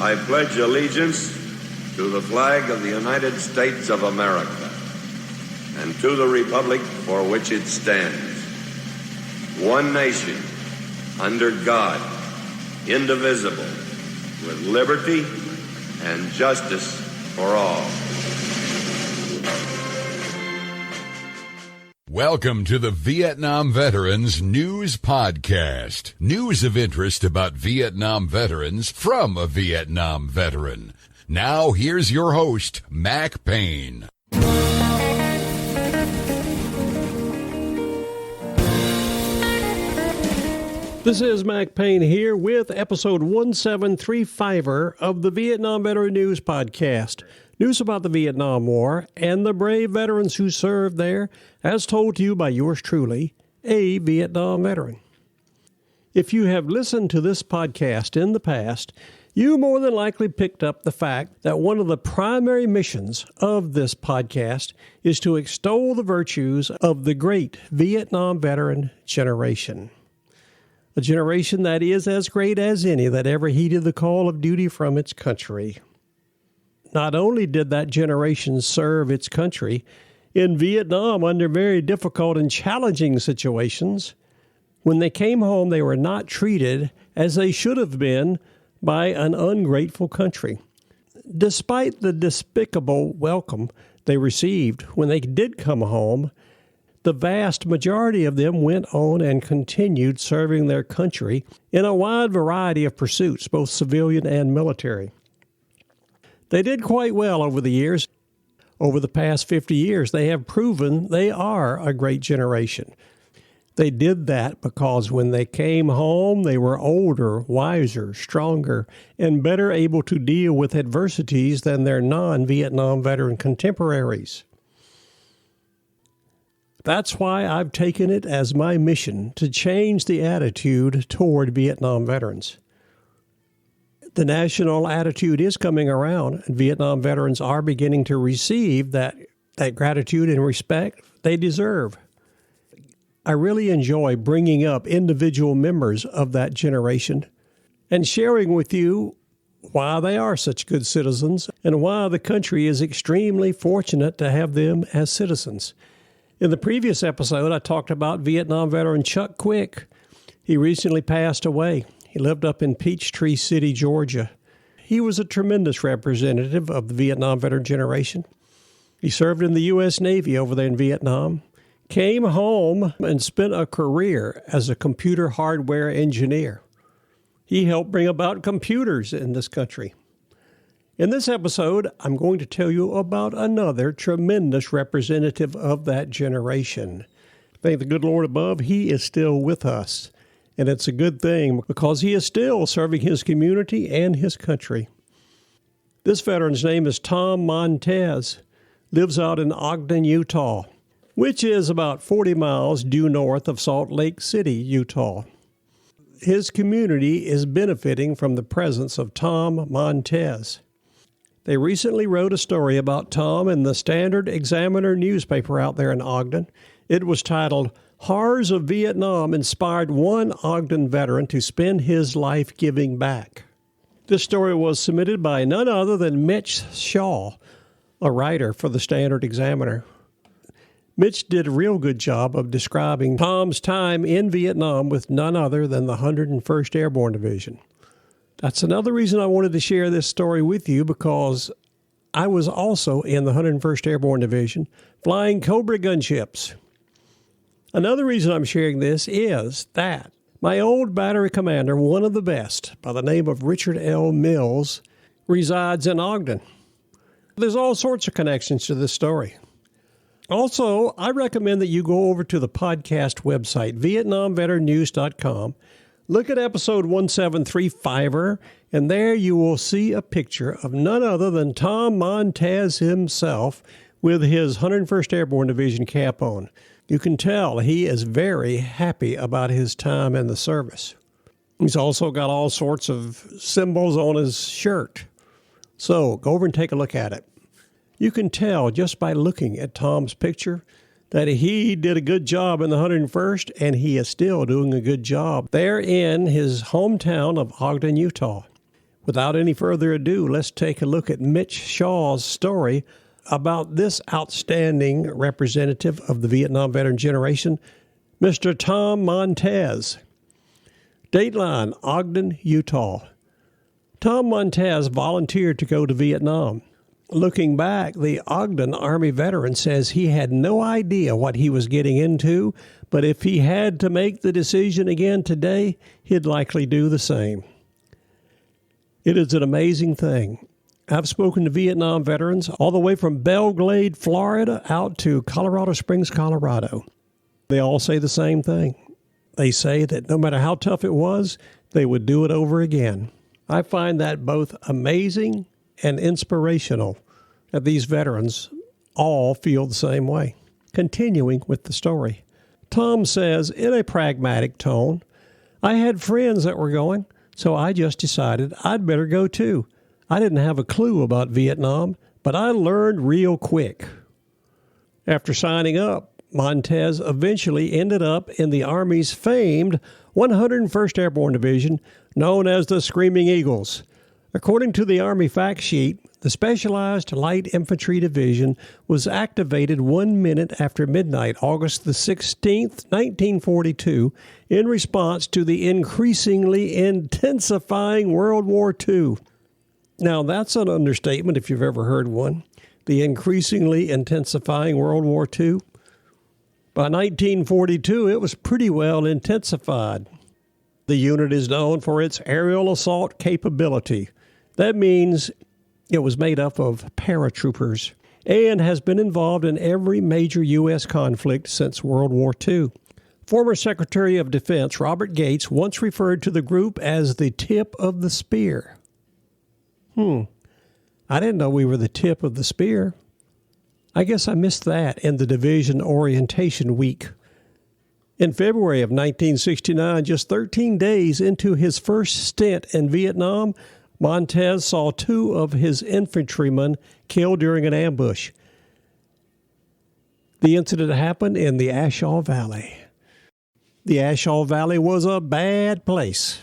I pledge allegiance to the flag of the United States of America and to the republic for which it stands, one nation, under God, indivisible, with liberty and justice for all. Welcome to the Vietnam Veterans News Podcast. News of interest about Vietnam veterans from a Vietnam veteran. Now, here's your host, Mac Payne. This is Mac Payne here with episode 1735 of the Vietnam Veteran News Podcast. News about the Vietnam War and the brave veterans who served there, as told to you by yours truly, a Vietnam veteran. If you have listened to this podcast in the past, you more than likely picked up the fact that one of the primary missions of this podcast is to extol the virtues of the great Vietnam veteran generation. A generation that is as great as any that ever heeded the call of duty from its country. Not only did that generation serve its country in Vietnam under very difficult and challenging situations, when they came home, they were not treated as they should have been by an ungrateful country. Despite the despicable welcome they received when they did come home, the vast majority of them went on and continued serving their country in a wide variety of pursuits, both civilian and military. They did quite well over the years. Over the past 50 years, they have proven they are a great generation. They did that because when they came home, they were older, wiser, stronger, and better able to deal with adversities than their non-Vietnam veteran contemporaries. That's why I've taken it as my mission to change the attitude toward Vietnam veterans. The national attitude is coming around, and Vietnam veterans are beginning to receive that gratitude and respect they deserve. I really enjoy bringing up individual members of that generation and sharing with you why they are such good citizens and why the country is extremely fortunate to have them as citizens. In the previous episode, I talked about Vietnam veteran Chuck Quick. He recently passed away. He lived up in Peachtree City, Georgia. He was a tremendous representative of the Vietnam veteran generation. He served in the U.S. Navy over there in Vietnam, came home and spent a career as a computer hardware engineer. He helped bring about computers in this country. In this episode, I'm going to tell you about another tremendous representative of that generation. Thank the good Lord above, he is still with us. And it's a good thing because he is still serving his community and his country. This veteran's name is Tom Montez, lives out in Ogden, Utah, which is about 40 miles due north of Salt Lake City, Utah. His community is benefiting from the presence of Tom Montez. They recently wrote a story about Tom in the Standard-Examiner newspaper out there in Ogden. It was titled, "Horrors of Vietnam Inspired One Ogden Veteran to Spend His Life Giving Back." This story was submitted by none other than Mitch Shaw, a writer for the Standard-Examiner. Mitch did a real good job of describing Tom's time in Vietnam with none other than the 101st Airborne Division. That's another reason I wanted to share this story with you, because I was also in the 101st Airborne Division flying Cobra gunships. Another reason I'm sharing this is that my old battery commander, one of the best, by the name of Richard L. Mills, resides in Ogden. There's all sorts of connections to this story. Also, I recommend that you go over to the podcast website, VietnamVeteranNews.com. Look at episode 1735, and there you will see a picture of none other than Tom Montez himself with his 101st Airborne Division cap on. You can tell he is very happy about his time in the service. He's also got all sorts of symbols on his shirt. So go over and take a look at it. You can tell just by looking at Tom's picture that he did a good job in the 101st, and he is still doing a good job there in his hometown of Ogden, Utah. Without any further ado, let's take a look at Mitch Shaw's story about this outstanding representative of the Vietnam veteran generation, Mr. Tom Montez. Dateline, Ogden, Utah. Tom Montez volunteered to go to Vietnam. Looking back, the Ogden Army veteran says he had no idea what he was getting into, but if he had to make the decision again today, he'd likely do the same. It is an amazing thing. I've spoken to Vietnam veterans all the way from Belle Glade, Florida, out to Colorado Springs, Colorado. They all say the same thing. They say that no matter how tough it was, they would do it over again. I find that both amazing and inspirational that these veterans all feel the same way. Continuing with the story, Tom says in a pragmatic tone, I had friends that were going, so I just decided I'd better go too. I didn't have a clue about Vietnam, but I learned real quick. After signing up, Montez eventually ended up in the Army's famed 101st Airborne Division, known as the Screaming Eagles. According to the Army fact sheet, the Specialized Light Infantry Division was activated 1 minute after midnight, August the 16th, 1942, in response to the increasingly intensifying World War II. Now, that's an understatement if you've ever heard one. The increasingly intensifying World War II. By 1942, it was pretty well intensified. The unit is known for its aerial assault capability. That means it was made up of paratroopers and has been involved in every major U.S. conflict since World War II. Former Secretary of Defense Robert Gates once referred to the group as the tip of the spear. I didn't know we were the tip of the spear. I guess I missed that in the division orientation week. In February of 1969, just 13 days into his first stint in Vietnam, Montez saw 2 of his infantrymen killed during an ambush. The incident happened in the Ashaw Valley. The Ashaw Valley was a bad place.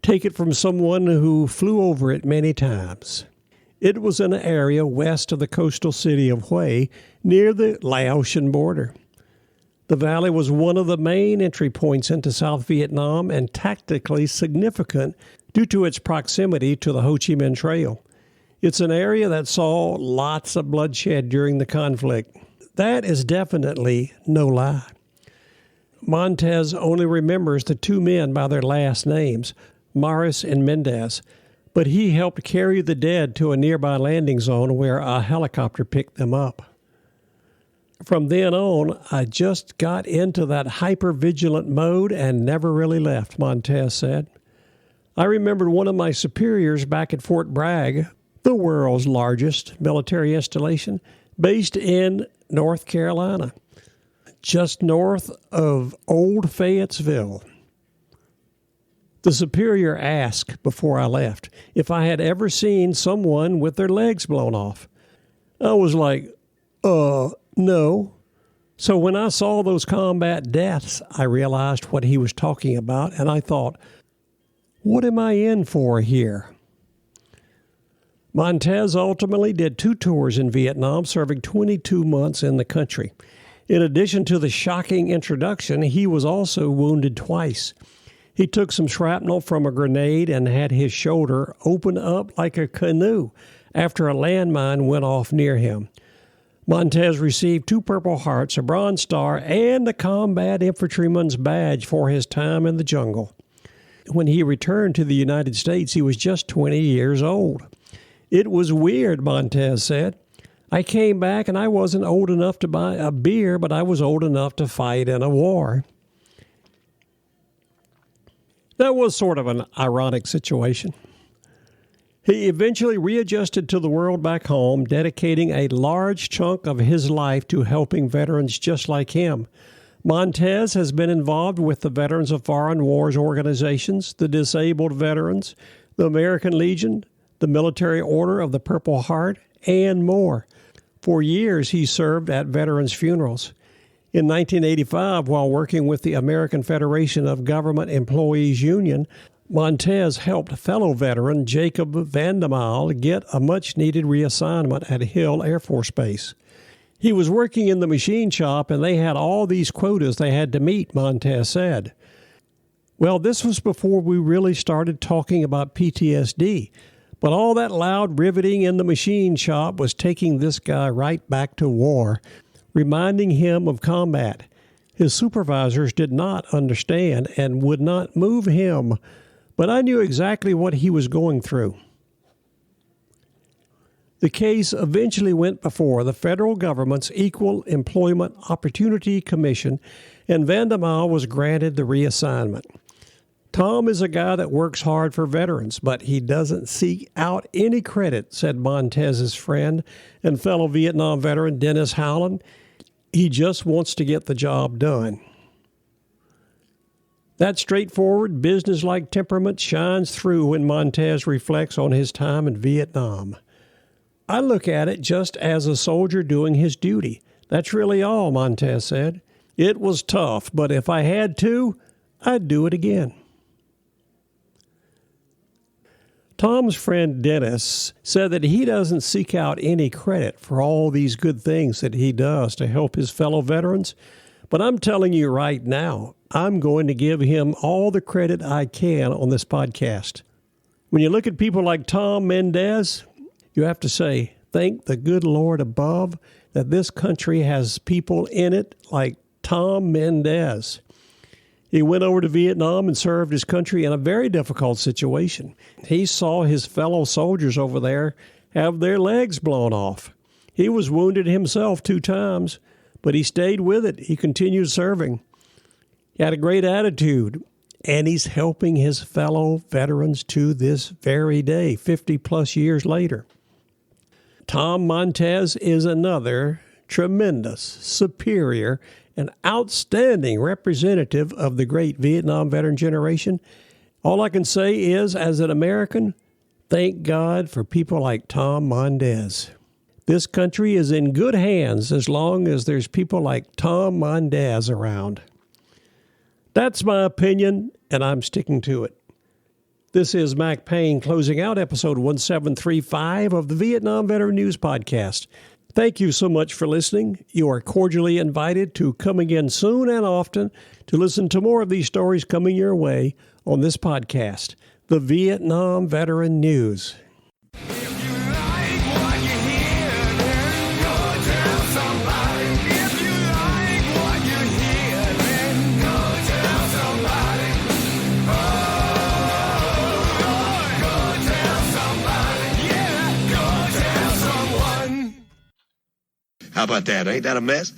Take it from someone who flew over it many times. It was in an area west of the coastal city of Hue, near the Laotian border. The valley was one of the main entry points into South Vietnam and tactically significant due to its proximity to the Ho Chi Minh Trail. It's an area that saw lots of bloodshed during the conflict. That is definitely no lie. Montez only remembers the 2 men by their last names, Morris and Mendez, but he helped carry the dead to a nearby landing zone where a helicopter picked them up. From then on, I just got into that hyper-vigilant mode and never really left, Montez said. I remembered one of my superiors back at Fort Bragg, the world's largest military installation, based in North Carolina, just north of Old Fayetteville. The superior asked before I left if I had ever seen someone with their legs blown off. I was like, no. So when I saw those combat deaths, I realized what he was talking about, and I thought, what am I in for here? Montez ultimately did 2 tours in Vietnam, serving 22 months in the country. In addition to the shocking introduction, he was also wounded twice. He took some shrapnel from a grenade and had his shoulder open up like a canoe after a landmine went off near him. Montez received 2 Purple Hearts, a Bronze Star, and the Combat Infantryman's Badge for his time in the jungle. When he returned to the United States, he was just 20 years old. It was weird, Montez said. I came back and I wasn't old enough to buy a beer, but I was old enough to fight in a war. That was sort of an ironic situation. He eventually readjusted to the world back home, dedicating a large chunk of his life to helping veterans just like him. Montez has been involved with the Veterans of Foreign Wars organizations, the Disabled Veterans, the American Legion, the Military Order of the Purple Heart, and more. For years, he served at veterans' funerals. In 1985, while working with the American Federation of Government Employees Union, Montez helped fellow veteran Jacob Vandermaal get a much-needed reassignment at Hill Air Force Base. He was working in the machine shop, and they had all these quotas they had to meet, Montez said. Well, this was before we really started talking about PTSD, but all that loud riveting in the machine shop was taking this guy right back to war, reminding him of combat. His supervisors did not understand and would not move him, but I knew exactly what he was going through. The case eventually went before the federal government's Equal Employment Opportunity Commission, and Vandermaal was granted the reassignment. Tom is a guy that works hard for veterans, but he doesn't seek out any credit, said Montez's friend and fellow Vietnam veteran Dennis Howland. He just wants to get the job done. That straightforward, businesslike temperament shines through when Montez reflects on his time in Vietnam. I look at it just as a soldier doing his duty. That's really all, Montez said. It was tough, but if I had to, I'd do it again. Tom's friend Dennis said that he doesn't seek out any credit for all these good things that he does to help his fellow veterans, but I'm telling you right now, I'm going to give him all the credit I can on this podcast. When you look at people like Tom Montez, you have to say, thank the good Lord above that this country has people in it like Tom Montez. He went over to Vietnam and served his country in a very difficult situation. He saw his fellow soldiers over there have their legs blown off. He was wounded himself 2 times, but he stayed with it. He continued serving. He had a great attitude, and he's helping his fellow veterans to this very day, 50-plus years later. Tom Montez is another tremendous, superior, and outstanding representative of the great Vietnam veteran generation. All I can say is, as an American, thank God for people like Tom Montez. This country is in good hands as long as there's people like Tom Montez around. That's my opinion, and I'm sticking to it. This is Mac Payne closing out episode 1735 of the Vietnam Veteran News Podcast. Thank you so much for listening. You are cordially invited to come again soon and often to listen to more of these stories coming your way on this podcast, the Vietnam Veteran News. How about that? Ain't that a mess?